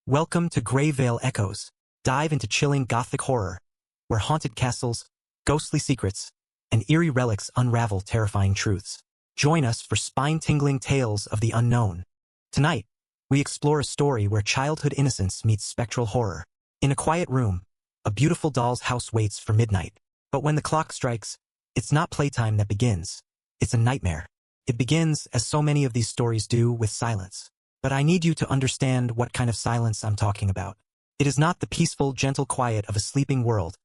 Welcome to Greyvale Echoes. Dive into chilling gothic horror, where haunted castles, ghostly secrets, and eerie relics unravel terrifying truths. Join us for spine-tingling tales of the unknown. Tonight, we explore a story where childhood innocence meets spectral horror. In a quiet room, a beautiful doll's house waits for midnight. But when the clock strikes, it's not playtime that begins. It's a nightmare. It begins, as so many of these stories do, with silence. But I need you to understand what kind of silence I'm talking about. It is not the peaceful, gentle quiet of a sleeping world,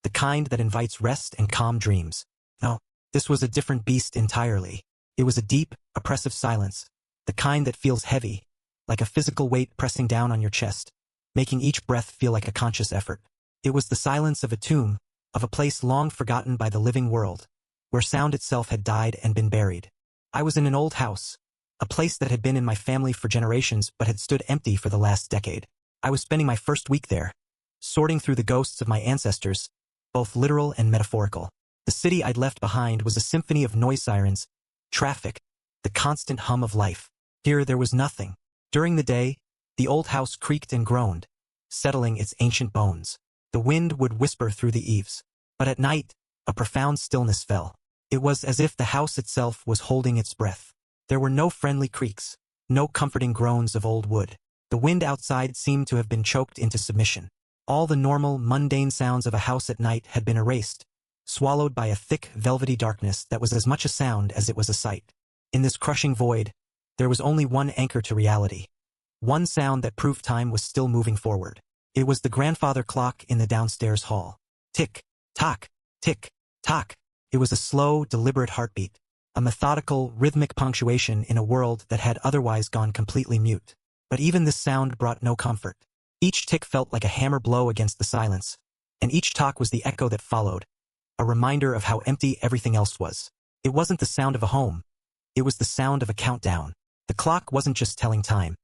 the kind that invites rest and calm dreams. No, this was a different beast entirely. It was a deep, oppressive silence, the kind that feels heavy, like a physical weight pressing down on your chest, making each breath feel like a conscious effort. It was the silence of a tomb, of a place long forgotten by the living world, where sound itself had died and been buried. I was in an old house, a place that had been in my family for generations but had stood empty for the last decade. I was spending my first week there, sorting through the ghosts of my ancestors, both literal and metaphorical. The city I'd left behind was a symphony of noise sirens, traffic, the constant hum of life. Here there was nothing. During the day, the old house creaked and groaned, settling its ancient bones. The wind would whisper through the eaves. But at night, a profound stillness fell. It was as if the house itself was holding its breath. There were no friendly creaks, no comforting groans of old wood. The wind outside seemed to have been choked into submission. All the normal, mundane sounds of a house at night had been erased, swallowed by a thick, velvety darkness that was as much a sound as it was a sight. In this crushing void, there was only one anchor to reality. One sound that proved time was still moving forward. It was the grandfather clock in the downstairs hall. Tick, tock, tick, tock. It was a slow, deliberate heartbeat, a methodical, rhythmic punctuation in a world that had otherwise gone completely mute. But even this sound brought no comfort. Each tick felt like a hammer blow against the silence, and each tock was the echo that followed, a reminder of how empty everything else was. It wasn't the sound of a home. It was the sound of a countdown. The clock wasn't just telling time.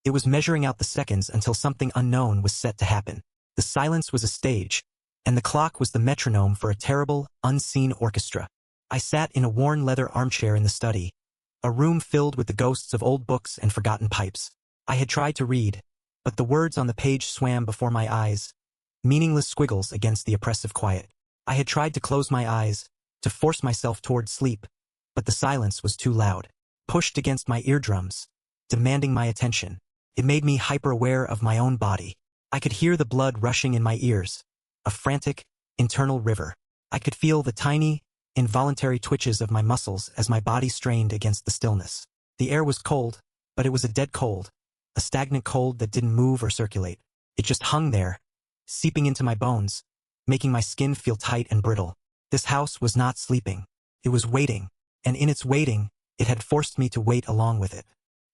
It was measuring out the seconds until something unknown was set to happen. The silence was a stage, and the clock was the metronome for a terrible, unseen orchestra. I sat in a worn leather armchair in the study, a room filled with the ghosts of old books and forgotten pipes. I had tried to read, but the words on the page swam before my eyes, meaningless squiggles against the oppressive quiet. I had tried to close my eyes, to force myself toward sleep, but the silence was too loud, pushed against my eardrums, demanding my attention. It made me hyper-aware of my own body. I could hear the blood rushing in my ears, a frantic, internal river. I could feel the tiny, involuntary twitches of my muscles as my body strained against the stillness. The air was cold, but it was a dead cold, a stagnant cold that didn't move or circulate. It just hung there, seeping into my bones, making my skin feel tight and brittle. This house was not sleeping. It was waiting, and in its waiting, it had forced me to wait along with it.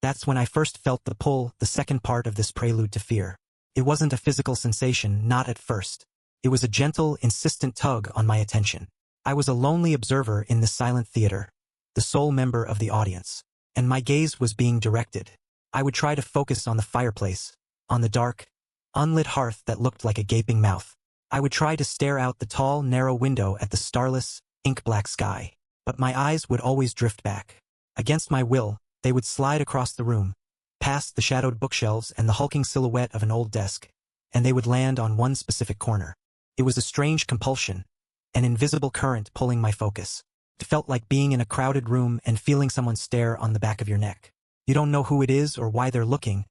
That's when I first felt the pull, the second part of this prelude to fear. It wasn't a physical sensation, not at first. It was a gentle, insistent tug on my attention. I was a lonely observer in this silent theater, the sole member of the audience, and my gaze was being directed. I would try to focus on the fireplace, on the dark, unlit hearth that looked like a gaping mouth. I would try to stare out the tall, narrow window at the starless, ink-black sky, but my eyes would always drift back. Against my will, they would slide across the room, past the shadowed bookshelves and the hulking silhouette of an old desk, and they would land on one specific corner. It was a strange compulsion, an invisible current pulling my focus. It felt like being in a crowded room and feeling someone stare on the back of your neck. You don't know who it is or why they're looking,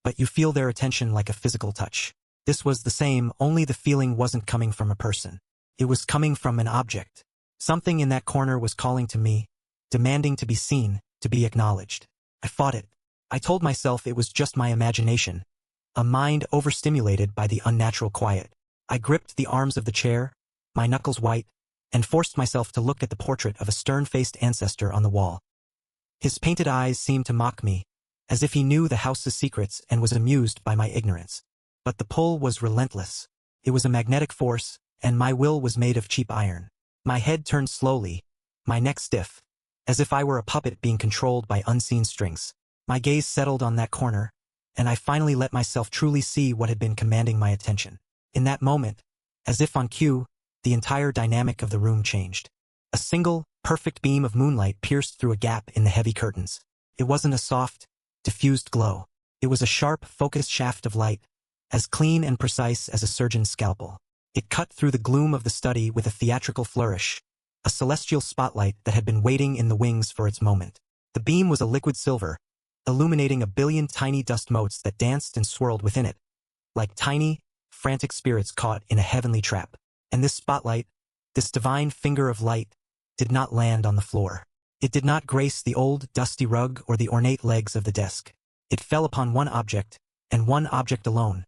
but you feel their attention like a physical touch. This was the same, only the feeling wasn't coming from a person. It was coming from an object. Something in that corner was calling to me, demanding to be seen, to be acknowledged. I fought it. I told myself it was just my imagination, a mind overstimulated by the unnatural quiet. I gripped the arms of the chair, my knuckles white, and forced myself to look at the portrait of a stern-faced ancestor on the wall. His painted eyes seemed to mock me, as if he knew the house's secrets and was amused by my ignorance. But the pull was relentless. It was a magnetic force, and my will was made of cheap iron. My head turned slowly, my neck stiff, as if I were a puppet being controlled by unseen strings. My gaze settled on that corner, and I finally let myself truly see what had been commanding my attention. In that moment, as if on cue, the entire dynamic of the room changed. A single, perfect beam of moonlight pierced through a gap in the heavy curtains. It wasn't a soft, diffused glow. It was a sharp, focused shaft of light, as clean and precise as a surgeon's scalpel. It cut through the gloom of the study with a theatrical flourish, a celestial spotlight that had been waiting in the wings for its moment. The beam was a liquid silver, illuminating a billion tiny dust motes that danced and swirled within it, like tiny, frantic spirits caught in a heavenly trap. And this spotlight, this divine finger of light, did not land on the floor. It did not grace the old, dusty rug or the ornate legs of the desk. It fell upon one object, and one object alone,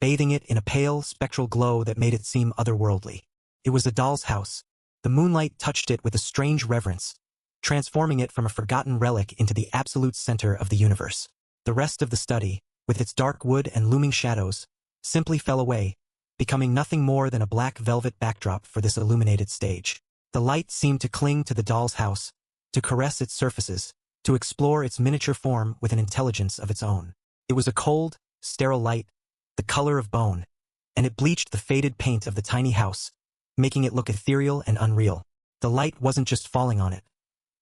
bathing it in a pale, spectral glow that made it seem otherworldly. It was a doll's house. The moonlight touched it with a strange reverence, transforming it from a forgotten relic into the absolute center of the universe. The rest of the study, with its dark wood and looming shadows, simply fell away, becoming nothing more than a black velvet backdrop for this illuminated stage. The light seemed to cling to the doll's house, to caress its surfaces, to explore its miniature form with an intelligence of its own. It was a cold, sterile light, the color of bone, and it bleached the faded paint of the tiny house, making it look ethereal and unreal. The light wasn't just falling on it.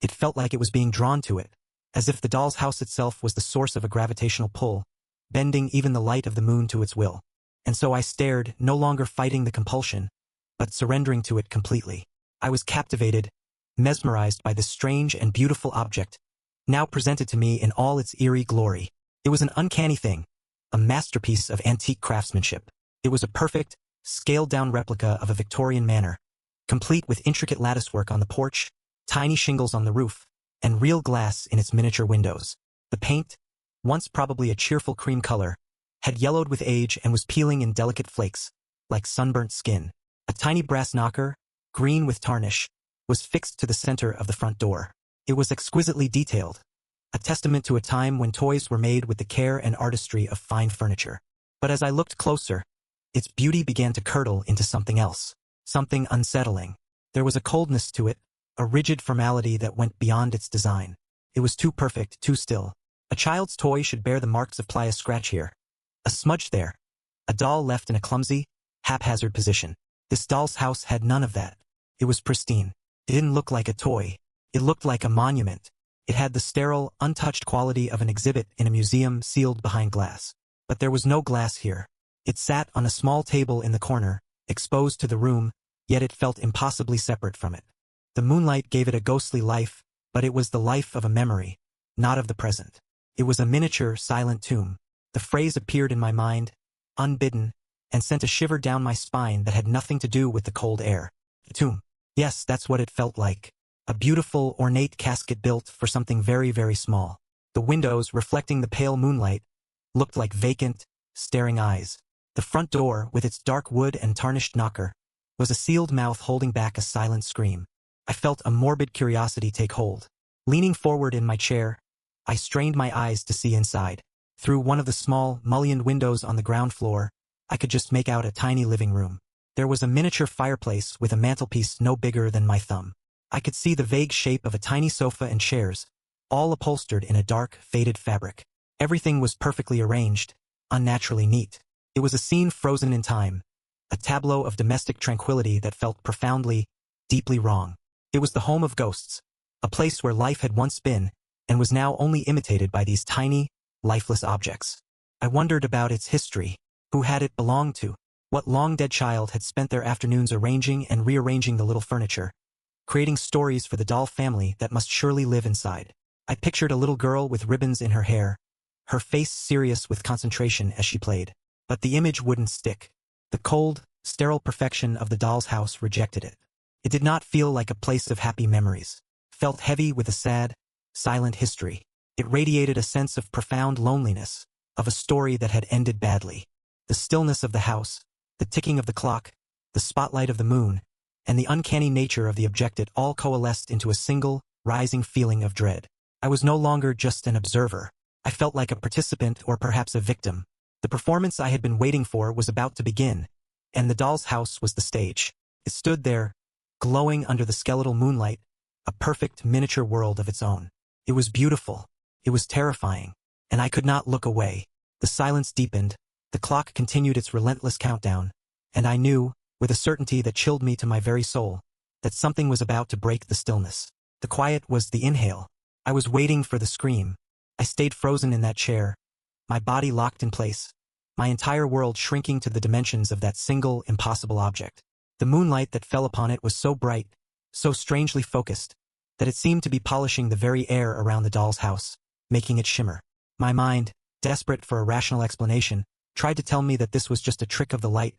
It felt like it was being drawn to it, as if the doll's house itself was the source of a gravitational pull, bending even the light of the moon to its will. And so I stared, no longer fighting the compulsion, but surrendering to it completely. I was captivated, mesmerized by this strange and beautiful object, now presented to me in all its eerie glory. It was an uncanny thing, a masterpiece of antique craftsmanship. It was a perfect, scaled-down replica of a Victorian manor, complete with intricate latticework on the porch, tiny shingles on the roof, and real glass in its miniature windows. The paint, once probably a cheerful cream color, had yellowed with age and was peeling in delicate flakes, like sunburnt skin. A tiny brass knocker, green with tarnish, was fixed to the center of the front door. It was exquisitely detailed, a testament to a time when toys were made with the care and artistry of fine furniture. But as I looked closer, its beauty began to curdle into something else, something unsettling. There was a coldness to it, a rigid formality that went beyond its design. It was too perfect, too still. A child's toy should bear the marks of a scratch here, a smudge there, a doll left in a clumsy, haphazard position. This doll's house had none of that. It was pristine. It didn't look like a toy. It looked like a monument. It had the sterile, untouched quality of an exhibit in a museum sealed behind glass. But there was no glass here. It sat on a small table in the corner, exposed to the room, yet it felt impossibly separate from it. The moonlight gave it a ghostly life, but it was the life of a memory, not of the present. It was a miniature, silent tomb. The phrase appeared in my mind, unbidden, and sent a shiver down my spine that had nothing to do with the cold air. The tomb. Yes, that's what it felt like. A beautiful, ornate casket built for something very, very small. The windows, reflecting the pale moonlight, looked like vacant, staring eyes. The front door, with its dark wood and tarnished knocker, was a sealed mouth holding back a silent scream. I felt a morbid curiosity take hold. Leaning forward in my chair, I strained my eyes to see inside. Through one of the small, mullioned windows on the ground floor, I could just make out a tiny living room. There was a miniature fireplace with a mantelpiece no bigger than my thumb. I could see the vague shape of a tiny sofa and chairs, all upholstered in a dark, faded fabric. Everything was perfectly arranged, unnaturally neat. It was a scene frozen in time, a tableau of domestic tranquility that felt profoundly, deeply wrong. It was the home of ghosts, a place where life had once been, and was now only imitated by these tiny, lifeless objects. I wondered about its history. Who had it belonged to? What long-dead child had spent their afternoons arranging and rearranging the little furniture, creating stories for the doll family that must surely live inside? I pictured a little girl with ribbons in her hair, her face serious with concentration as she played. But the image wouldn't stick. The cold, sterile perfection of the doll's house rejected it. It did not feel like a place of happy memories. It felt heavy with a sad, silent history. It radiated a sense of profound loneliness, of a story that had ended badly. The stillness of the house, the ticking of the clock, the spotlight of the moon, and the uncanny nature of the object all coalesced into a single, rising feeling of dread. I was no longer just an observer. I felt like a participant or perhaps a victim. The performance I had been waiting for was about to begin, and the doll's house was the stage. It stood there, glowing under the skeletal moonlight, a perfect miniature world of its own. It was beautiful. It was terrifying, and I could not look away. The silence deepened, the clock continued its relentless countdown, and I knew, with a certainty that chilled me to my very soul, that something was about to break the stillness. The quiet was the inhale. I was waiting for the scream. I stayed frozen in that chair, my body locked in place, my entire world shrinking to the dimensions of that single, impossible object. The moonlight that fell upon it was so bright, so strangely focused, that it seemed to be polishing the very air around the doll's house, making it shimmer. My mind, desperate for a rational explanation, tried to tell me that this was just a trick of the light,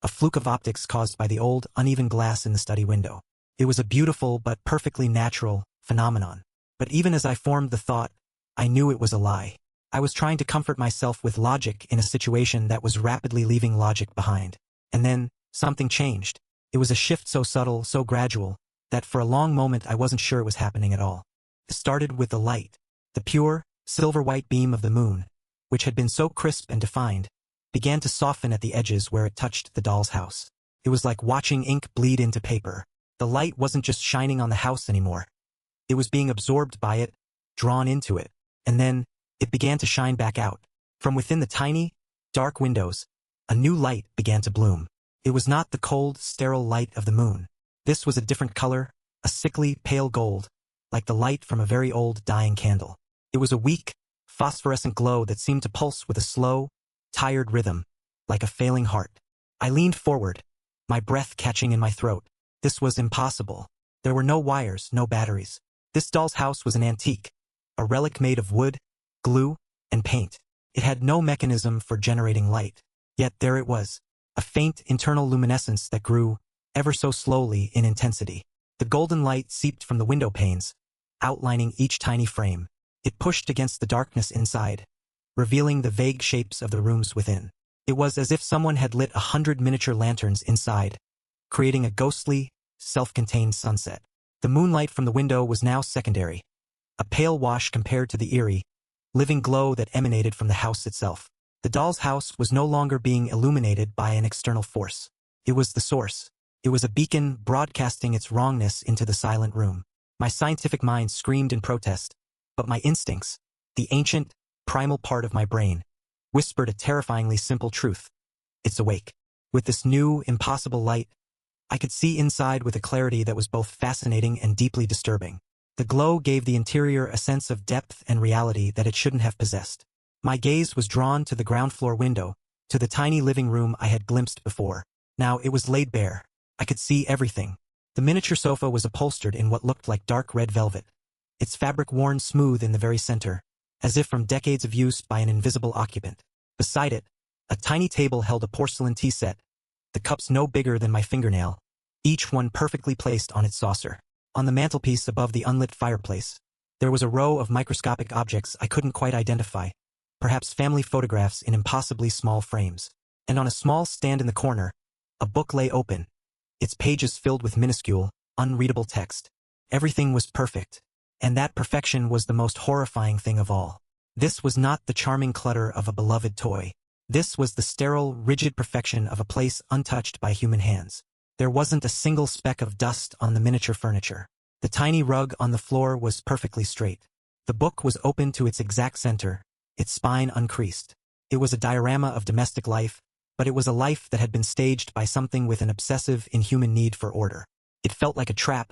a fluke of optics caused by the old, uneven glass in the study window. It was a beautiful but perfectly natural phenomenon. But even as I formed the thought, I knew it was a lie. I was trying to comfort myself with logic in a situation that was rapidly leaving logic behind. And then, something changed. It was a shift so subtle, so gradual, that for a long moment I wasn't sure it was happening at all. It started with the light. The pure, silver-white beam of the moon, which had been so crisp and defined, began to soften at the edges where it touched the doll's house. It was like watching ink bleed into paper. The light wasn't just shining on the house anymore. It was being absorbed by it, drawn into it, and then it began to shine back out. From within the tiny, dark windows, a new light began to bloom. It was not the cold, sterile light of the moon. This was a different color, a sickly, pale gold, like the light from a very old, dying candle. It was a weak, phosphorescent glow that seemed to pulse with a slow, tired rhythm, like a failing heart. I leaned forward, my breath catching in my throat. This was impossible. There were no wires, no batteries. This doll's house was an antique, a relic made of wood, glue, and paint. It had no mechanism for generating light. Yet there it was, a faint internal luminescence that grew, ever so slowly in intensity. The golden light seeped from the window panes, outlining each tiny frame. It pushed against the darkness inside, revealing the vague shapes of the rooms within. It was as if someone had lit 100 miniature lanterns inside, creating a ghostly, self-contained sunset. The moonlight from the window was now secondary, a pale wash compared to the eerie, living glow that emanated from the house itself. The doll's house was no longer being illuminated by an external force. It was the source. It was a beacon broadcasting its wrongness into the silent room. My scientific mind screamed in protest, but my instincts, the ancient, primal part of my brain, whispered a terrifyingly simple truth. It's awake. With this new, impossible light, I could see inside with a clarity that was both fascinating and deeply disturbing. The glow gave the interior a sense of depth and reality that it shouldn't have possessed. My gaze was drawn to the ground floor window, to the tiny living room I had glimpsed before. Now it was laid bare. I could see everything. The miniature sofa was upholstered in what looked like dark red velvet, its fabric worn smooth in the very center, as if from decades of use by an invisible occupant. Beside it, a tiny table held a porcelain tea set, the cups no bigger than my fingernail, each one perfectly placed on its saucer. On the mantelpiece above the unlit fireplace, there was a row of microscopic objects I couldn't quite identify, perhaps family photographs in impossibly small frames. And on a small stand in the corner, a book lay open, its pages filled with minuscule, unreadable text. Everything was perfect, and that perfection was the most horrifying thing of all. This was not the charming clutter of a beloved toy. This was the sterile, rigid perfection of a place untouched by human hands. There wasn't a single speck of dust on the miniature furniture. The tiny rug on the floor was perfectly straight. The book was open to its exact center, its spine uncreased. It was a diorama of domestic life, but it was a life that had been staged by something with an obsessive, inhuman need for order. It felt like a trap,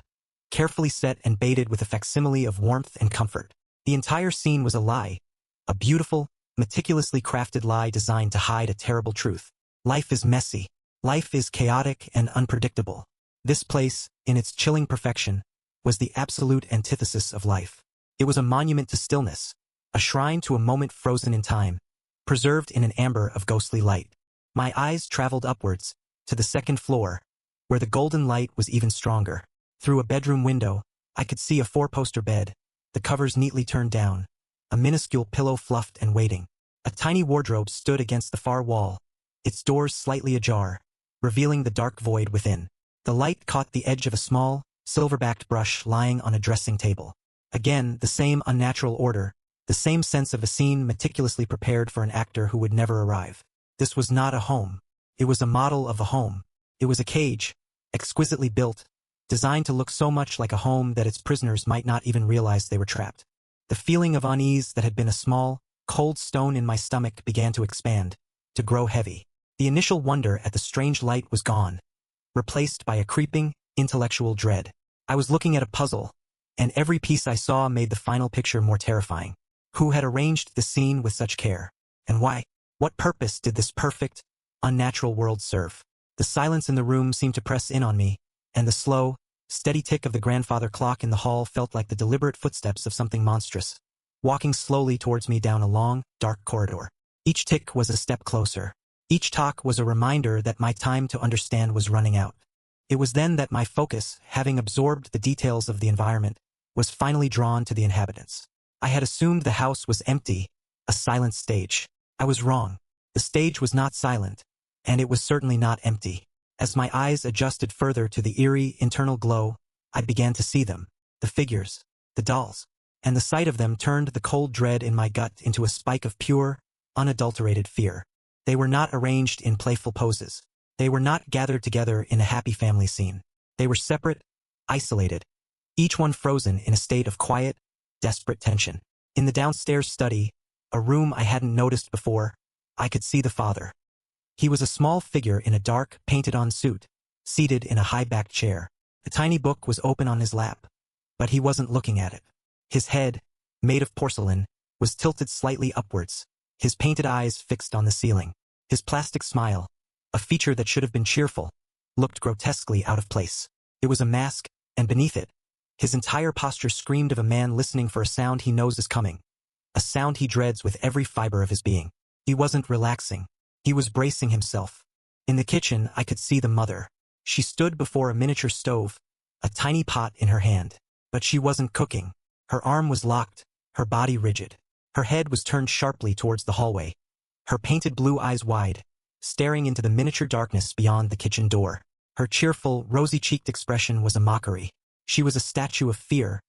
carefully set and baited with a facsimile of warmth and comfort. The entire scene was a lie, a beautiful, meticulously crafted lie designed to hide a terrible truth. Life is messy. Life is chaotic and unpredictable. This place, in its chilling perfection, was the absolute antithesis of life. It was a monument to stillness, a shrine to a moment frozen in time, preserved in an amber of ghostly light. My eyes traveled upwards, to the second floor, where the golden light was even stronger. Through a bedroom window, I could see a four-poster bed, the covers neatly turned down, a minuscule pillow fluffed and waiting. A tiny wardrobe stood against the far wall, its doors slightly ajar, revealing the dark void within. The light caught the edge of a small, silver-backed brush lying on a dressing table. Again, the same unnatural order, the same sense of a scene meticulously prepared for an actor who would never arrive. This was not a home. It was a model of a home. It was a cage, exquisitely built, designed to look so much like a home that its prisoners might not even realize they were trapped. The feeling of unease that had been a small, cold stone in my stomach began to expand, to grow heavy. The initial wonder at the strange light was gone, replaced by a creeping, intellectual dread. I was looking at a puzzle, and every piece I saw made the final picture more terrifying. Who had arranged the scene with such care? And why? What purpose did this perfect, unnatural world serve? The silence in the room seemed to press in on me, and the slow, steady tick of the grandfather clock in the hall felt like the deliberate footsteps of something monstrous, walking slowly towards me down a long, dark corridor. Each tick was a step closer. Each talk was a reminder that my time to understand was running out. It was then that my focus, having absorbed the details of the environment, was finally drawn to the inhabitants. I had assumed the house was empty, a silent stage. I was wrong. The stage was not silent, and it was certainly not empty. As my eyes adjusted further to the eerie, internal glow, I began to see them, the figures, the dolls, and the sight of them turned the cold dread in my gut into a spike of pure, unadulterated fear. They were not arranged in playful poses. They were not gathered together in a happy family scene. They were separate, isolated, each one frozen in a state of quiet, desperate tension. In the downstairs study, a room I hadn't noticed before, I could see the father. He was a small figure in a dark, painted-on suit, seated in a high-backed chair. The tiny book was open on his lap, but he wasn't looking at it. His head, made of porcelain, was tilted slightly upwards, his painted eyes fixed on the ceiling. His plastic smile, a feature that should have been cheerful, looked grotesquely out of place. It was a mask, and beneath it, his entire posture screamed of a man listening for a sound he knows is coming, a sound he dreads with every fiber of his being. He wasn't relaxing. He was bracing himself. In the kitchen, I could see the mother. She stood before a miniature stove, a tiny pot in her hand. But she wasn't cooking. Her arm was locked, her body rigid. Her head was turned sharply towards the hallway, her painted blue eyes wide, staring into the miniature darkness beyond the kitchen door. Her cheerful, rosy-cheeked expression was a mockery. She was a statue of fear,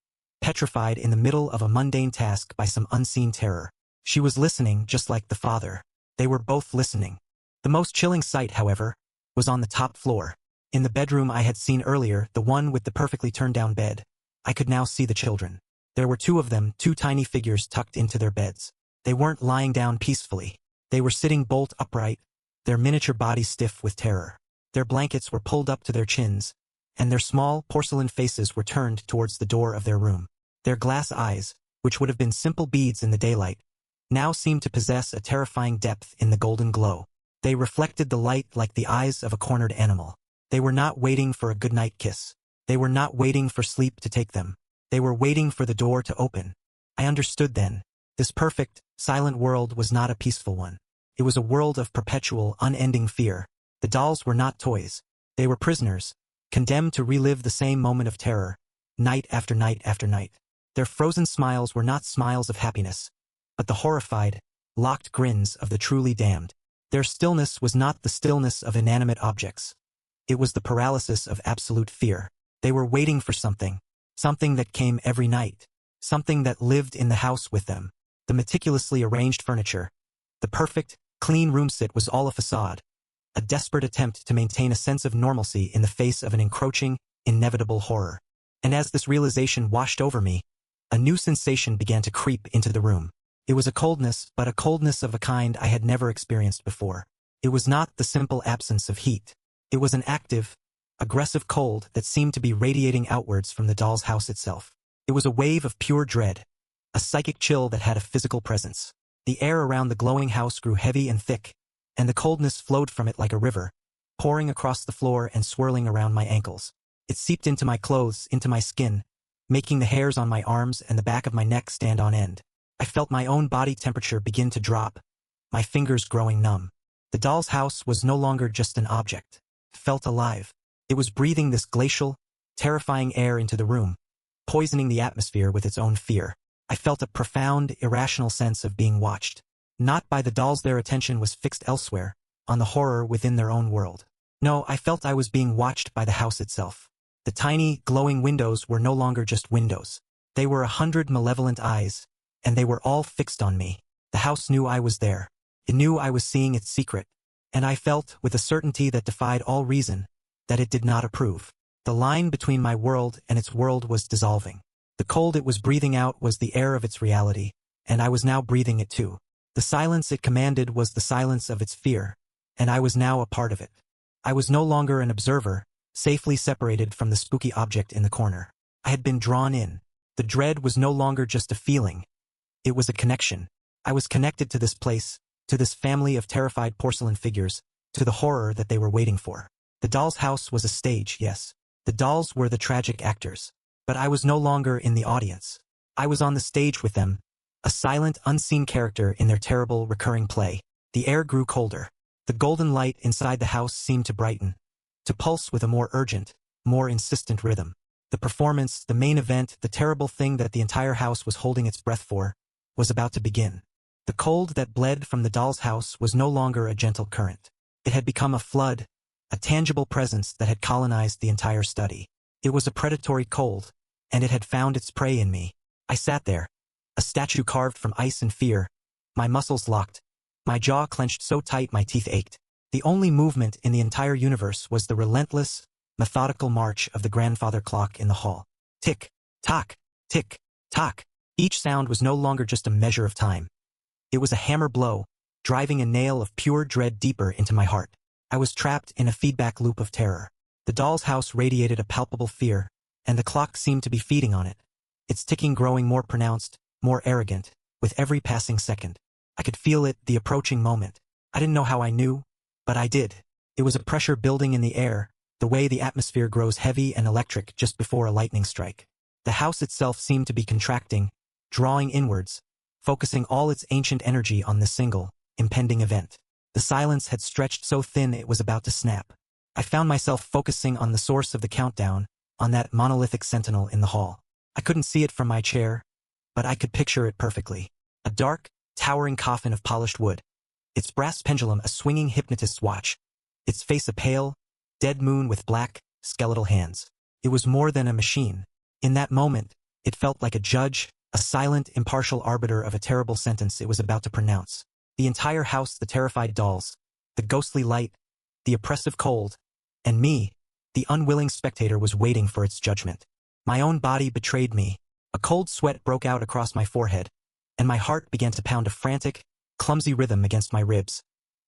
petrified in the middle of a mundane task by some unseen terror. She was listening just like the father. They were both listening. The most chilling sight, however, was on the top floor. In the bedroom I had seen earlier, the one with the perfectly turned-down bed, I could now see the children. There were two of them, two tiny figures tucked into their beds. They weren't lying down peacefully. They were sitting bolt upright, their miniature bodies stiff with terror. Their blankets were pulled up to their chins, and their small, porcelain faces were turned towards the door of their room. Their glass eyes, which would have been simple beads in the daylight, now seemed to possess a terrifying depth in the golden glow. They reflected the light like the eyes of a cornered animal. They were not waiting for a goodnight kiss. They were not waiting for sleep to take them. They were waiting for the door to open. I understood then. This perfect, silent world was not a peaceful one. It was a world of perpetual, unending fear. The dolls were not toys. They were prisoners, condemned to relive the same moment of terror, night after night after night. Their frozen smiles were not smiles of happiness, but the horrified, locked grins of the truly damned. Their stillness was not the stillness of inanimate objects. It was the paralysis of absolute fear. They were waiting for something, something that came every night, something that lived in the house with them. The meticulously arranged furniture, the perfect, clean room set was all a facade, a desperate attempt to maintain a sense of normalcy in the face of an encroaching, inevitable horror. And as this realization washed over me, a new sensation began to creep into the room. It was a coldness, but a coldness of a kind I had never experienced before. It was not the simple absence of heat. It was an active, aggressive cold that seemed to be radiating outwards from the doll's house itself. It was a wave of pure dread, a psychic chill that had a physical presence. The air around the glowing house grew heavy and thick, and the coldness flowed from it like a river, pouring across the floor and swirling around my ankles. It seeped into my clothes, into my skin, making the hairs on my arms and the back of my neck stand on end. I felt my own body temperature begin to drop, my fingers growing numb. The doll's house was no longer just an object. It felt alive. It was breathing this glacial, terrifying air into the room, poisoning the atmosphere with its own fear. I felt a profound, irrational sense of being watched. Not by the dolls, their attention was fixed elsewhere, on the horror within their own world. No, I felt I was being watched by the house itself. The tiny, glowing windows were no longer just windows. They were 100 malevolent eyes, and they were all fixed on me. The house knew I was there. It knew I was seeing its secret, and I felt, with a certainty that defied all reason, that it did not approve. The line between my world and its world was dissolving. The cold it was breathing out was the air of its reality, and I was now breathing it too. The silence it commanded was the silence of its fear, and I was now a part of it. I was no longer an observer, safely separated from the spooky object in the corner. I had been drawn in. The dread was no longer just a feeling. It was a connection. I was connected to this place, to this family of terrified porcelain figures, to the horror that they were waiting for. The doll's house was a stage, yes. The dolls were the tragic actors. But I was no longer in the audience. I was on the stage with them, a silent, unseen character in their terrible, recurring play. The air grew colder. The golden light inside the house seemed to brighten, to pulse with a more urgent, more insistent rhythm. The performance, the main event, the terrible thing that the entire house was holding its breath for, was about to begin. The cold that bled from the doll's house was no longer a gentle current. It had become a flood, a tangible presence that had colonized the entire study. It was a predatory cold, and it had found its prey in me. I sat there, a statue carved from ice and fear, my muscles locked, my jaw clenched so tight my teeth ached. The only movement in the entire universe was the relentless, methodical march of the grandfather clock in the hall. Tick, tock, tick, tock. Each sound was no longer just a measure of time. It was a hammer blow, driving a nail of pure dread deeper into my heart. I was trapped in a feedback loop of terror. The doll's house radiated a palpable fear, and the clock seemed to be feeding on it, its ticking growing more pronounced, more arrogant, with every passing second. I could feel it, the approaching moment. I didn't know how I knew, but I did. It was a pressure building in the air, the way the atmosphere grows heavy and electric just before a lightning strike. The house itself seemed to be contracting, drawing inwards, focusing all its ancient energy on the single, impending event. The silence had stretched so thin it was about to snap. I found myself focusing on the source of the countdown, on that monolithic sentinel in the hall. I couldn't see it from my chair, but I could picture it perfectly. A dark, towering coffin of polished wood, its brass pendulum a swinging hypnotist's watch, its face a pale, dead moon with black, skeletal hands. It was more than a machine. In that moment, it felt like a judge, a silent, impartial arbiter of a terrible sentence it was about to pronounce. The entire house, the terrified dolls, the ghostly light, the oppressive cold, and me, the unwilling spectator, was waiting for its judgment. My own body betrayed me. A cold sweat broke out across my forehead, and my heart began to pound a frantic, clumsy rhythm against my ribs,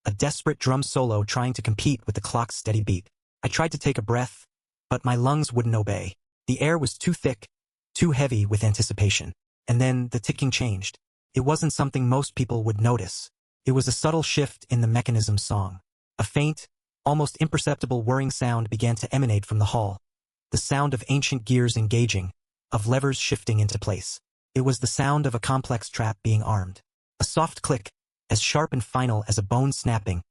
a desperate drum solo trying to compete with the clock's steady beat. I tried to take a breath, but my lungs wouldn't obey. The air was too thick, too heavy with anticipation. And then the ticking changed. It wasn't something most people would notice. It was a subtle shift in the mechanism's song. A faint, almost imperceptible whirring sound began to emanate from the hall. The sound of ancient gears engaging, of levers shifting into place. It was the sound of a complex trap being armed. A soft click, as sharp and final as a bone snapping,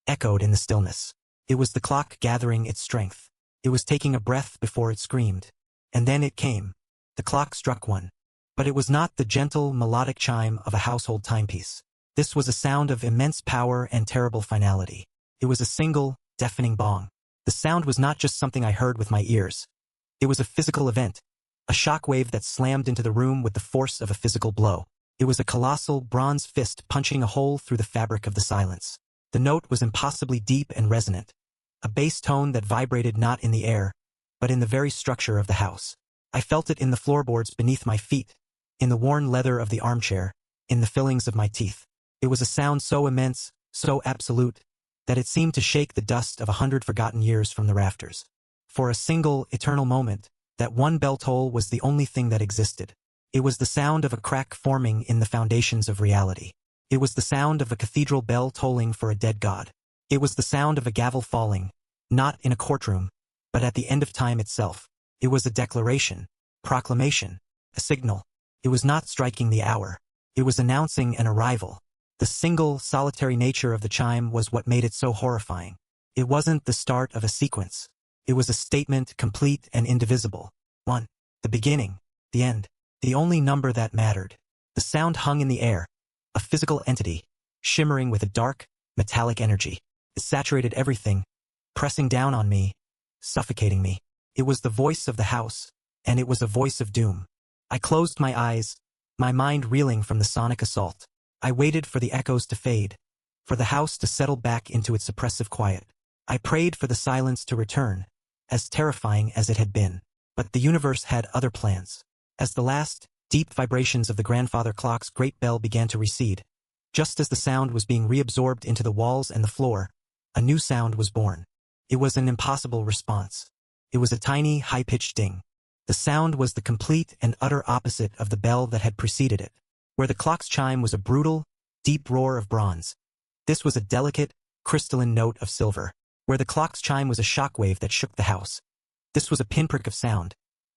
echoed in the stillness. It was the clock gathering its strength. It was taking a breath before it screamed. And then it came. The clock struck one. But it was not the gentle, melodic chime of a household timepiece. This was a sound of immense power and terrible finality. It was a single, deafening bong. The sound was not just something I heard with my ears. It was a physical event, a shockwave that slammed into the room with the force of a physical blow. It was a colossal, bronze fist punching a hole through the fabric of the silence. The note was impossibly deep and resonant, a bass tone that vibrated not in the air, but in the very structure of the house. I felt it in the floorboards beneath my feet, in the worn leather of the armchair, in the fillings of my teeth. It was a sound so immense, so absolute, that it seemed to shake the dust of 100 forgotten years from the rafters. For a single, eternal moment, that one bell toll was the only thing that existed. It was the sound of a crack forming in the foundations of reality. It was the sound of a cathedral bell tolling for a dead god. It was the sound of a gavel falling, not in a courtroom, but at the end of time itself. It was a declaration, proclamation, a signal. It was not striking the hour. It was announcing an arrival. The single, solitary nature of the chime was what made it so horrifying. It wasn't the start of a sequence. It was a statement complete and indivisible. One. The beginning. The end. The only number that mattered. The sound hung in the air. A physical entity, shimmering with a dark, metallic energy. It saturated everything, pressing down on me, suffocating me. It was the voice of the house, and it was a voice of doom. I closed my eyes, my mind reeling from the sonic assault. I waited for the echoes to fade, for the house to settle back into its oppressive quiet. I prayed for the silence to return, as terrifying as it had been. But the universe had other plans. As the last, deep vibrations of the grandfather clock's great bell began to recede, just as the sound was being reabsorbed into the walls and the floor, a new sound was born. It was an impossible response. It was a tiny, high-pitched ding. The sound was the complete and utter opposite of the bell that had preceded it. Where the clock's chime was a brutal, deep roar of bronze, This was a delicate, crystalline note of silver, where the clock's chime was a shockwave that shook the house. This was a pinprick of sound,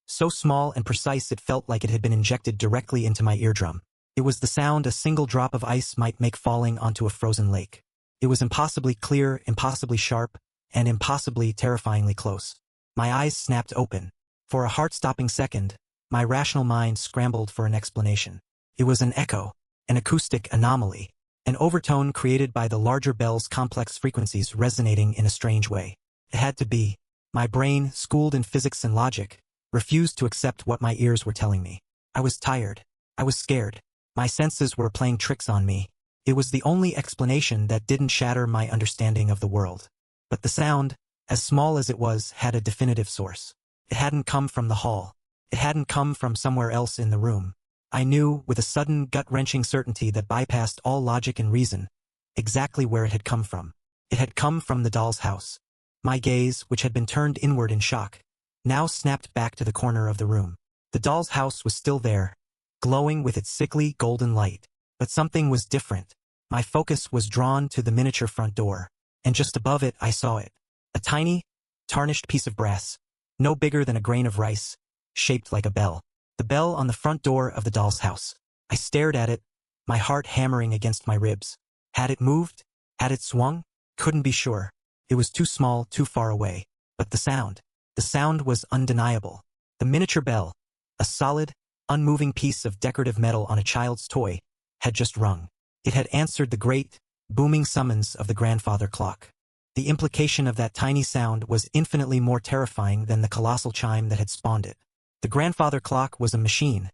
so small and precise it felt like it had been injected directly into my eardrum. It was the sound a single drop of ice might make falling onto a frozen lake. It was impossibly clear, impossibly sharp, and impossibly terrifyingly close. My eyes snapped open. For a heart-stopping second, my rational mind scrambled for an explanation. It was an echo, an acoustic anomaly, an overtone created by the larger bell's complex frequencies resonating in a strange way. It had to be. My brain, schooled in physics and logic, refused to accept what my ears were telling me. I was tired. I was scared. My senses were playing tricks on me. It was the only explanation that didn't shatter my understanding of the world. But the sound, as small as it was, had a definitive source. It hadn't come from the hall. It hadn't come from somewhere else in the room. I knew, with a sudden, gut-wrenching certainty that bypassed all logic and reason, exactly where it had come from. It had come from the doll's house. My gaze, which had been turned inward in shock, now snapped back to the corner of the room. The doll's house was still there, glowing with its sickly, golden light. But something was different. My focus was drawn to the miniature front door, and just above it I saw it. A tiny, tarnished piece of brass, no bigger than a grain of rice, shaped like a bell. The bell on the front door of the doll's house. I stared at it, my heart hammering against my ribs. Had it moved? Had it swung? Couldn't be sure. It was too small, too far away. But the sound was undeniable. The miniature bell, a solid, unmoving piece of decorative metal on a child's toy, had just rung. It had answered the great, booming summons of the grandfather clock. The implication of that tiny sound was infinitely more terrifying than the colossal chime that had spawned it. The grandfather clock was a machine.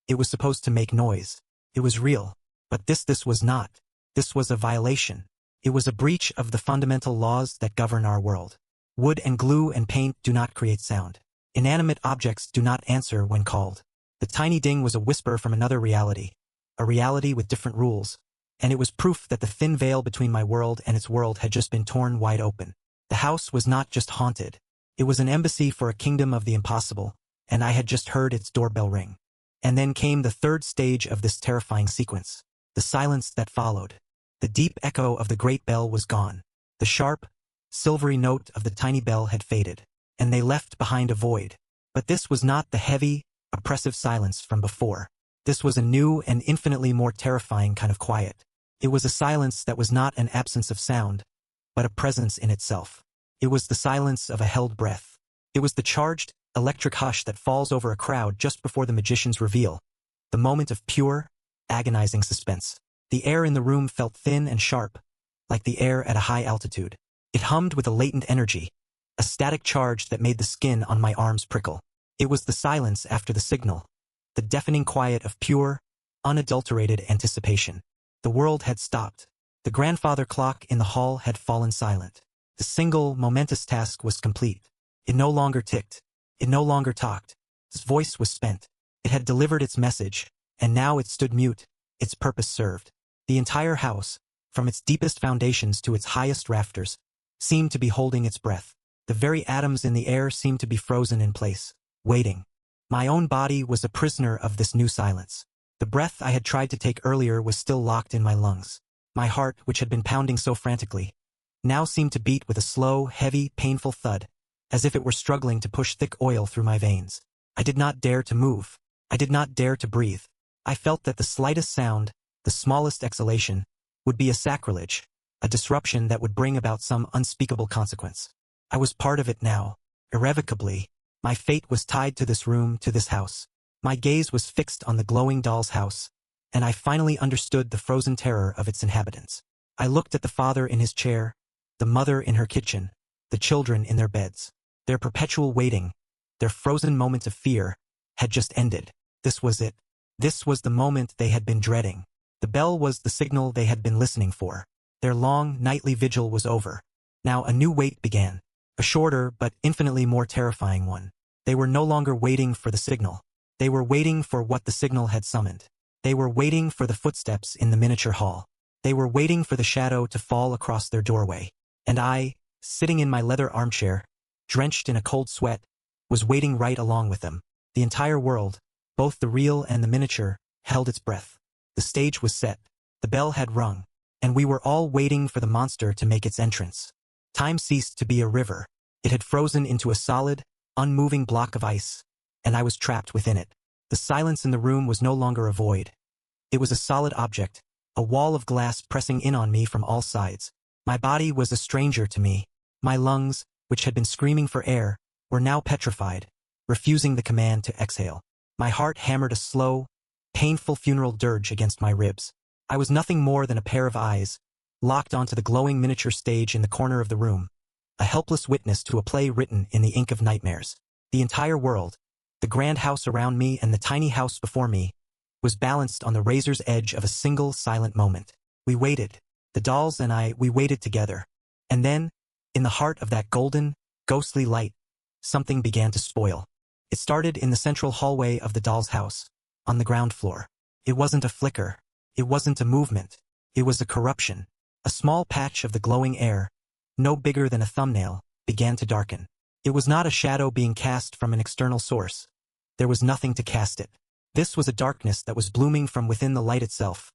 It was supposed to make noise. It was real. But this was not. This was a violation. It was a breach of the fundamental laws that govern our world. Wood and glue and paint do not create sound. Inanimate objects do not answer when called. The tiny ding was a whisper from another reality. A reality with different rules. And it was proof that the thin veil between my world and its world had just been torn wide open. The house was not just haunted. It was an embassy for a kingdom of the impossible, and I had just heard its doorbell ring. And then came the third stage of this terrifying sequence. The silence that followed. The deep echo of the great bell was gone. The sharp, silvery note of the tiny bell had faded, and they left behind a void. But this was not the heavy, oppressive silence from before. This was a new and infinitely more terrifying kind of quiet. It was a silence that was not an absence of sound, but a presence in itself. It was the silence of a held breath. It was the charged, electric hush that falls over a crowd just before the magician's reveal. The moment of pure, agonizing suspense. The air in the room felt thin and sharp, like the air at a high altitude. It hummed with a latent energy, a static charge that made the skin on my arms prickle. It was the silence after the signal, the deafening quiet of pure, unadulterated anticipation. The world had stopped. The grandfather clock in the hall had fallen silent. The single, momentous task was complete. It no longer ticked. It no longer talked. Its voice was spent. It had delivered its message, and now it stood mute, its purpose served. The entire house, from its deepest foundations to its highest rafters, seemed to be holding its breath. The very atoms in the air seemed to be frozen in place, waiting. My own body was a prisoner of this new silence. The breath I had tried to take earlier was still locked in my lungs. My heart, which had been pounding so frantically, now seemed to beat with a slow, heavy, painful thud, as if it were struggling to push thick oil through my veins. I did not dare to move. I did not dare to breathe. I felt that the slightest sound, the smallest exhalation, would be a sacrilege, a disruption that would bring about some unspeakable consequence. I was part of it now, irrevocably. My fate was tied to this room, to this house. My gaze was fixed on the glowing doll's house, and I finally understood the frozen terror of its inhabitants. I looked at the father in his chair, the mother in her kitchen, the children in their beds. Their perpetual waiting, their frozen moment of fear, had just ended. This was it. This was the moment they had been dreading. The bell was the signal they had been listening for. Their long, nightly vigil was over. Now a new wait began, a shorter but infinitely more terrifying one. They were no longer waiting for the signal. They were waiting for what the signal had summoned. They were waiting for the footsteps in the miniature hall. They were waiting for the shadow to fall across their doorway. And I, sitting in my leather armchair, drenched in a cold sweat, was waiting right along with them. The entire world, both the real and the miniature, held its breath. The stage was set. The bell had rung. and we were all waiting for the monster to make its entrance. Time ceased to be a river. It had frozen into a solid, unmoving block of ice, and I was trapped within it. The silence in the room was no longer a void. It was a solid object, a wall of glass pressing in on me from all sides. My body was a stranger to me. My lungs, which had been screaming for air, were now petrified, refusing the command to exhale. My heart hammered a slow, painful funeral dirge against my ribs. I was nothing more than a pair of eyes, locked onto the glowing miniature stage in the corner of the room, a helpless witness to a play written in the ink of nightmares. The entire world, the grand house around me and the tiny house before me, was balanced on the razor's edge of a single silent moment. We waited. The dolls and I, we waited together. And then, in the heart of that golden, ghostly light, something began to spoil. It started in the central hallway of the doll's house, on the ground floor. It wasn't a flicker. It wasn't a movement. It was a corruption. A small patch of the glowing air, no bigger than a thumbnail, began to darken. It was not a shadow being cast from an external source. There was nothing to cast it. This was a darkness that was blooming from within the light itself,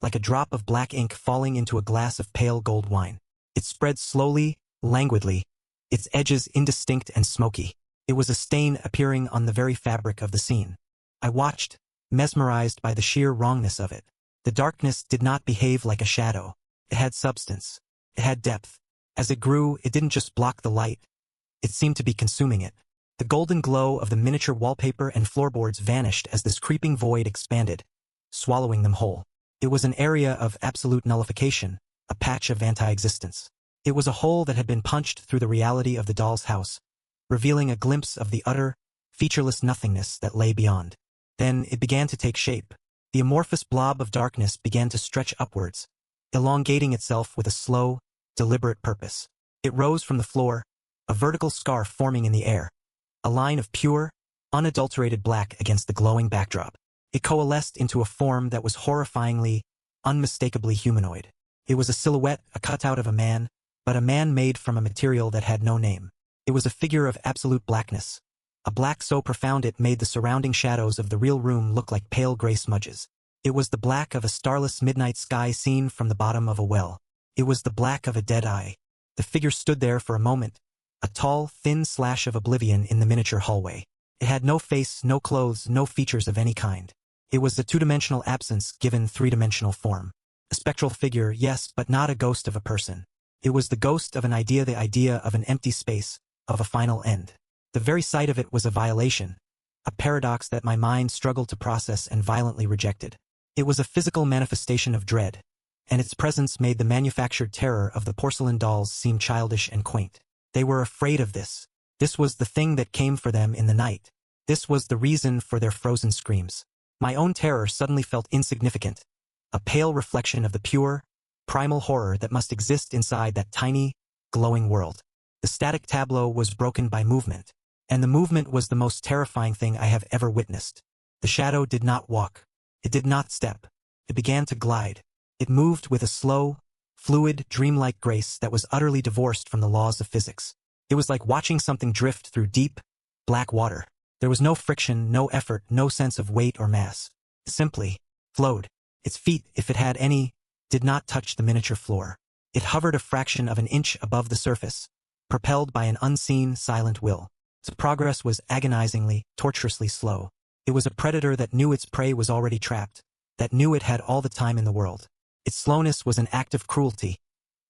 like a drop of black ink falling into a glass of pale gold wine. It spread slowly, languidly, its edges indistinct and smoky. It was a stain appearing on the very fabric of the scene. I watched, mesmerized by the sheer wrongness of it. The darkness did not behave like a shadow. It had substance. It had depth. As it grew, it didn't just block the light. It seemed to be consuming it. The golden glow of the miniature wallpaper and floorboards vanished as this creeping void expanded, swallowing them whole. It was an area of absolute nullification, a patch of anti-existence. It was a hole that had been punched through the reality of the doll's house, revealing a glimpse of the utter, featureless nothingness that lay beyond. Then it began to take shape. The amorphous blob of darkness began to stretch upwards, elongating itself with a slow, deliberate purpose. It rose from the floor, a vertical scarf forming in the air, a line of pure, unadulterated black against the glowing backdrop. It coalesced into a form that was horrifyingly, unmistakably humanoid. It was a silhouette, a cutout of a man, but a man made from a material that had no name. It was a figure of absolute blackness, a black so profound it made the surrounding shadows of the real room look like pale gray smudges. It was the black of a starless midnight sky seen from the bottom of a well. It was the black of a dead eye. The figure stood there for a moment, a tall, thin slash of oblivion in the miniature hallway. It had no face, no clothes, no features of any kind. It was a two-dimensional absence given three-dimensional form. A spectral figure, yes, but not a ghost of a person. It was the ghost of an idea, the idea of an empty space, of a final end. The very sight of it was a violation, a paradox that my mind struggled to process and violently rejected. It was a physical manifestation of dread, and its presence made the manufactured terror of the porcelain dolls seem childish and quaint. They were afraid of this. This was the thing that came for them in the night. This was the reason for their frozen screams. My own terror suddenly felt insignificant, a pale reflection of the pure, primal horror that must exist inside that tiny, glowing world. The static tableau was broken by movement, and the movement was the most terrifying thing I have ever witnessed. The shadow did not walk. It did not step. It began to glide. It moved with a slow, fluid, dreamlike grace that was utterly divorced from the laws of physics. It was like watching something drift through deep, black water. There was no friction, no effort, no sense of weight or mass. It simply flowed. Its feet, if it had any, did not touch the miniature floor. It hovered a fraction of an inch above the surface, propelled by an unseen, silent will. Its progress was agonizingly, tortuously slow. It was a predator that knew its prey was already trapped, that knew it had all the time in the world. Its slowness was an act of cruelty,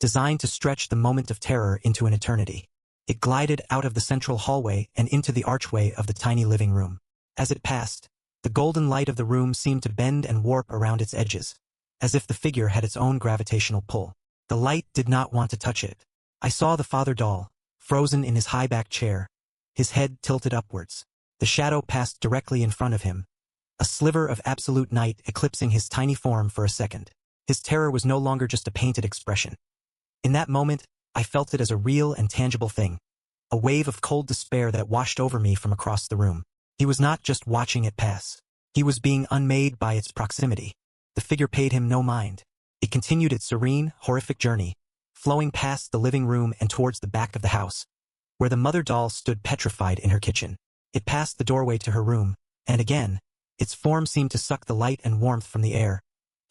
designed to stretch the moment of terror into an eternity. It glided out of the central hallway and into the archway of the tiny living room. As it passed, the golden light of the room seemed to bend and warp around its edges, as if the figure had its own gravitational pull. The light did not want to touch it. I saw the father doll, frozen in his high-backed chair, his head tilted upwards. The shadow passed directly in front of him, a sliver of absolute night eclipsing his tiny form for a second. His terror was no longer just a painted expression. In that moment, I felt it as a real and tangible thing, a wave of cold despair that washed over me from across the room. He was not just watching it pass. He was being unmade by its proximity. The figure paid him no mind. It continued its serene, horrific journey, flowing past the living room and towards the back of the house, where the mother doll stood petrified in her kitchen. It passed the doorway to her room, and again, its form seemed to suck the light and warmth from the air,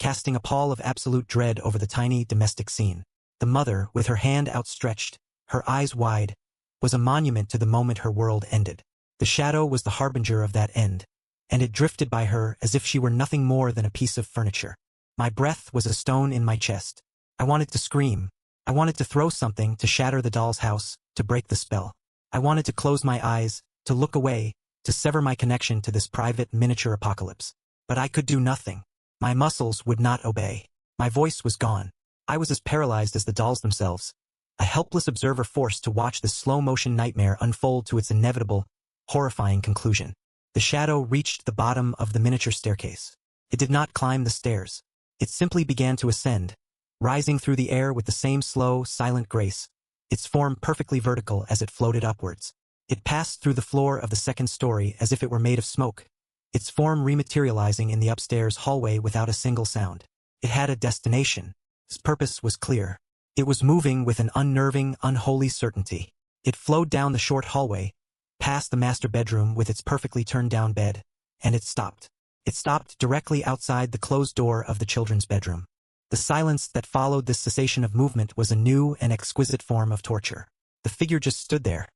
casting a pall of absolute dread over the tiny domestic scene. The mother, with her hand outstretched, her eyes wide, was a monument to the moment her world ended. The shadow was the harbinger of that end, and it drifted by her as if she were nothing more than a piece of furniture. My breath was a stone in my chest. I wanted to scream. I wanted to throw something to shatter the doll's house, to break the spell. I wanted to close my eyes, to look away, to sever my connection to this private miniature apocalypse. But I could do nothing. My muscles would not obey. My voice was gone. I was as paralyzed as the dolls themselves, a helpless observer forced to watch this slow-motion nightmare unfold to its inevitable, horrifying conclusion. The shadow reached the bottom of the miniature staircase. It did not climb the stairs. It simply began to ascend, rising through the air with the same slow, silent grace, its form perfectly vertical as it floated upwards. It passed through the floor of the second story as if it were made of smoke, its form rematerializing in the upstairs hallway without a single sound. It had a destination. Its purpose was clear. It was moving with an unnerving, unholy certainty. It flowed down the short hallway, past the master bedroom with its perfectly turned-down bed, and it stopped. It stopped directly outside the closed door of the children's bedroom. The silence that followed this cessation of movement was a new and exquisite form of torture. The figure just stood there,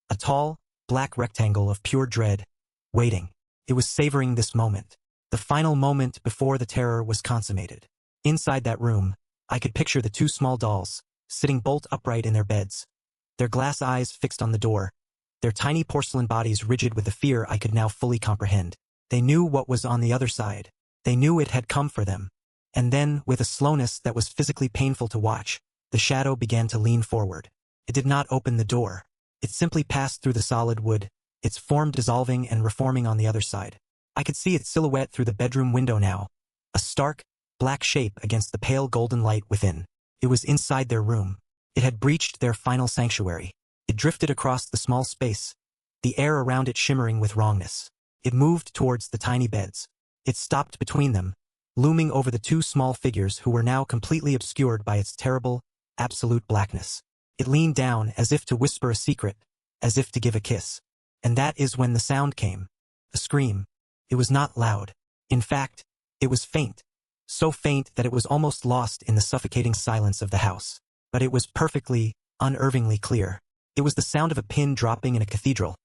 a tall, black rectangle of pure dread, waiting. It was savoring this moment, the final moment before the terror was consummated. Inside that room, I could picture the two small dolls, sitting bolt upright in their beds, their glass eyes fixed on the door, their tiny porcelain bodies rigid with a fear I could now fully comprehend. They knew what was on the other side. They knew it had come for them. And then, with a slowness that was physically painful to watch, the shadow began to lean forward. It did not open the door. It simply passed through the solid wood, its form dissolving and reforming on the other side. I could see its silhouette through the bedroom window now, a stark, black shape against the pale golden light within. It was inside their room. It had breached their final sanctuary. It drifted across the small space, the air around it shimmering with wrongness. It moved towards the tiny beds. It stopped between them, looming over the two small figures who were now completely obscured by its terrible, absolute blackness. It leaned down as if to whisper a secret, as if to give a kiss. And that is when the sound came. A scream. It was not loud. In fact, it was faint. So faint that it was almost lost in the suffocating silence of the house. But it was perfectly, unnervingly clear. It was the sound of a pin dropping in a cathedral.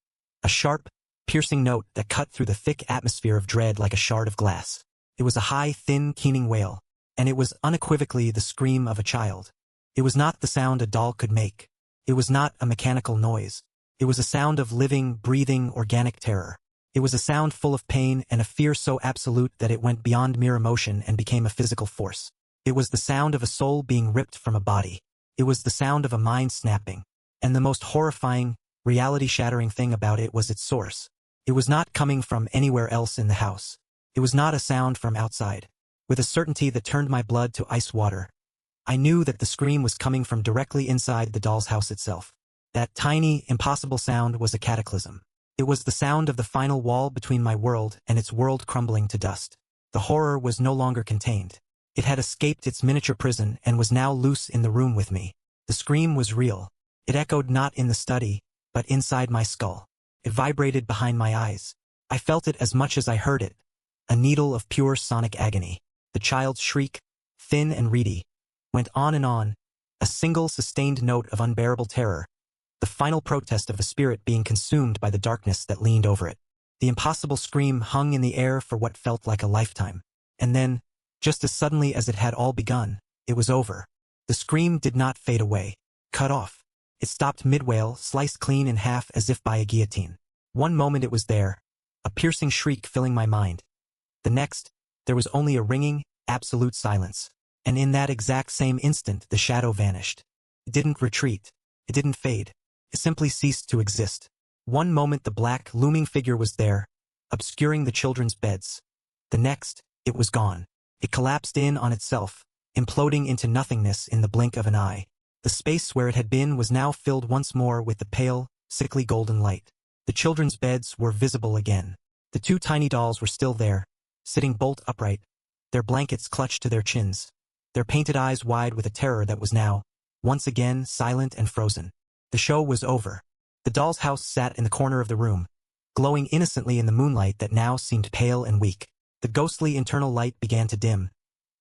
A sharp, piercing note that cut through the thick atmosphere of dread like a shard of glass. It was a high, thin, keening wail, and it was unequivocally the scream of a child. It was not the sound a doll could make. It was not a mechanical noise. It was a sound of living, breathing, organic terror. It was a sound full of pain and a fear so absolute that it went beyond mere emotion and became a physical force. It was the sound of a soul being ripped from a body. It was the sound of a mind snapping. And the most horrifying, reality-shattering thing about it was its source. It was not coming from anywhere else in the house. It was not a sound from outside. With a certainty that turned my blood to ice water, I knew that the scream was coming from directly inside the doll's house itself. That tiny, impossible sound was a cataclysm. It was the sound of the final wall between my world and its world crumbling to dust. The horror was no longer contained. It had escaped its miniature prison and was now loose in the room with me. The scream was real. It echoed not in the study, but inside my skull. It vibrated behind my eyes. I felt it as much as I heard it. A needle of pure sonic agony. The child's shriek, thin and reedy, went on, a single sustained note of unbearable terror, the final protest of a spirit being consumed by the darkness that leaned over it. The impossible scream hung in the air for what felt like a lifetime. And then, just as suddenly as it had all begun, it was over. The scream did not fade away, cut off. It stopped mid-wail, sliced clean in half as if by a guillotine. One moment it was there, a piercing shriek filling my mind. The next, there was only a ringing, absolute silence. And in that exact same instant the shadow vanished. It didn't retreat. It didn't fade. It simply ceased to exist. One moment the black, looming figure was there, obscuring the children's beds. The next, it was gone. It collapsed in on itself, imploding into nothingness in the blink of an eye. The space where it had been was now filled once more with the pale, sickly golden light. The children's beds were visible again. The two tiny dolls were still there, sitting bolt upright, their blankets clutched to their chins, their painted eyes wide with a terror that was now, once again, silent and frozen. The show was over. The doll's house sat in the corner of the room, glowing innocently in the moonlight that now seemed pale and weak. The ghostly internal light began to dim.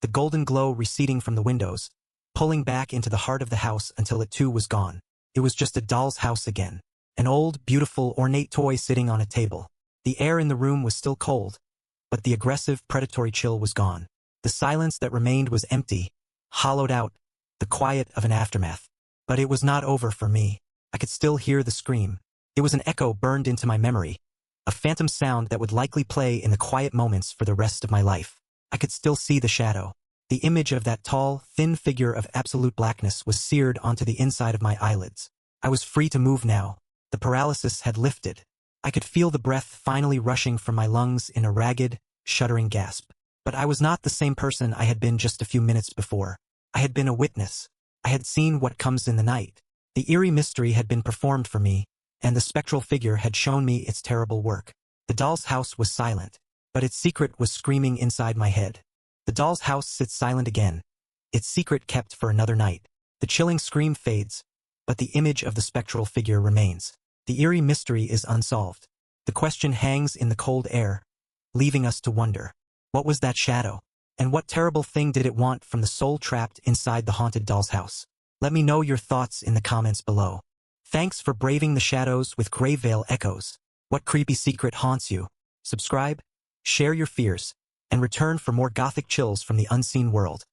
The the golden glow receding from the windows, pulling back into the heart of the house until it too was gone. It was just a doll's house again. An old, beautiful, ornate toy sitting on a table. The air in the room was still cold, but the aggressive, predatory chill was gone. The silence that remained was empty, hollowed out, the quiet of an aftermath. But it was not over for me. I could still hear the scream. It was an echo burned into my memory, a phantom sound that would likely play in the quiet moments for the rest of my life. I could still see the shadow. The image of that tall, thin figure of absolute blackness was seared onto the inside of my eyelids. I was free to move now. The paralysis had lifted. I could feel the breath finally rushing from my lungs in a ragged, shuddering gasp. But I was not the same person I had been just a few minutes before. I had been a witness. I had seen what comes in the night. The eerie mystery had been performed for me, and the spectral figure had shown me its terrible work. The doll's house was silent, but its secret was screaming inside my head. The doll's house sits silent again, its secret kept for another night. The chilling scream fades, but the image of the spectral figure remains. The eerie mystery is unsolved. The question hangs in the cold air, leaving us to wonder. What was that shadow? And what terrible thing did it want from the soul trapped inside the haunted doll's house? Let me know your thoughts in the comments below. Thanks for braving the shadows with Greyvale Echoes. What creepy secret haunts you? Subscribe, share your fears, and return for more gothic chills from the unseen world.